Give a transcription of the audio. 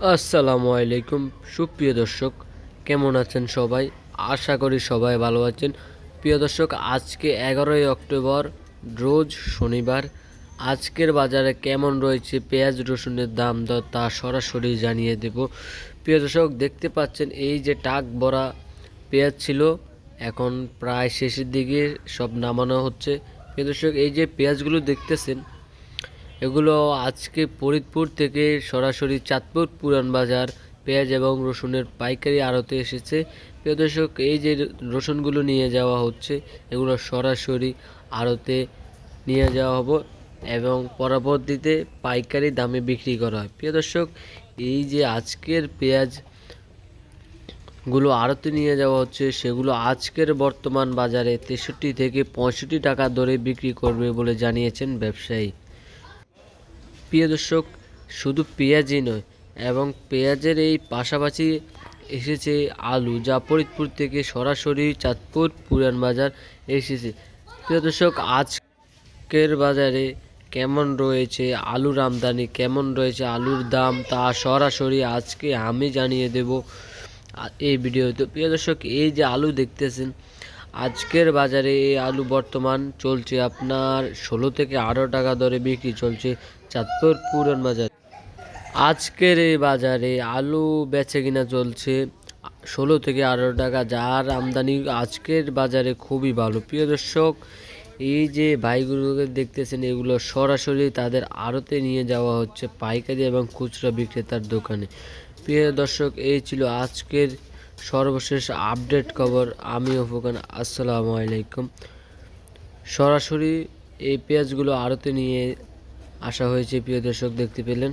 আসসালামু আলাইকুম সুপ্রিয় দর্শক, কেমন আছেন সবাই? আশা করি সবাই ভালো আছেন। প্রিয় দর্শক, আজকে 11ই অক্টোবর, রোজ শনিবার। আজকের বাজারে কেমন রয়েছে পেঁয়াজ রসুনের দাম দর তা সরাসরি জানিয়ে দেব। প্রিয় দর্শক, দেখতে পাচ্ছেন এই যে টাক ভরা পেঁয়াজ ছিল, এখন প্রায় শেষের দিকে সব নামানো হচ্ছে। প্রিয় দর্শক, এই যে পেঁয়াজগুলো দেখতেছেন, এগুলো আজকে ফরিদপুর থেকে সরাসরি চাঁদপুর পুরান বাজার পেঁয়াজ এবং রসুনের পাইকারি আড়তে এসেছে। প্রিয় দর্শক, এই যে রসুনগুলো নিয়ে যাওয়া হচ্ছে, এগুলো সরাসরি আড়তে নিয়ে যাওয়া হবে এবং পরবর্তীতে পাইকারি দামে বিক্রি করা হয়। প্রিয় দর্শক, এই যে আজকের পেঁয়াজগুলো আড়তে নিয়ে যাওয়া হচ্ছে, সেগুলো আজকের বর্তমান বাজারে 63 থেকে 65 টাকা দরে বিক্রি করবে বলে জানিয়েছেন ব্যবসায়ী। প্রিয় দর্শক, শুধু পেঁয়াজই নয়, এবং পেঁয়াজের এই পাশাপাশি এসেছে আলু, যা ফরিদপুর থেকে সরাসরি চাঁদপুর পুরান বাজার এসেছে। প্রিয় দর্শক, আজকের বাজারে কেমন রয়েছে আলুর আমদানি, কেমন রয়েছে আলুর দাম, তা সরাসরি আজকে আমি জানিয়ে দেব এই ভিডিওতে। প্রিয় দর্শক, এই যে আলু দেখতেছেন, আজকের বাজারে এই আলু বর্তমান চলছে আপনার 16 থেকে 18 টাকা দরে বিক্রি চলছে চাঁদপুর পুরান বাজার। আজকের এই বাজারে আলু বেচে কিনা চলছে 16 থেকে 18 টাকা, যার আমদানি আজকের বাজারে খুবই ভালো। প্রিয় দর্শক, এই যে ভাইগুলোকে দেখতেছেন, এগুলো সরাসরি তাদের আড়তে নিয়ে যাওয়া হচ্ছে পাইকারি এবং খুচরা বিক্রেতার দোকানে। প্রিয় দর্শক, এই ছিল আজকের সর্বশেষ আপডেট খবর। আমি অফুকান, আসসালামু আলাইকুম। সরাসরি এই পেঁয়াজগুলো আড়তে নিয়ে আসা হয়েছে, প্রিয় দর্শক দেখতে পেলেন।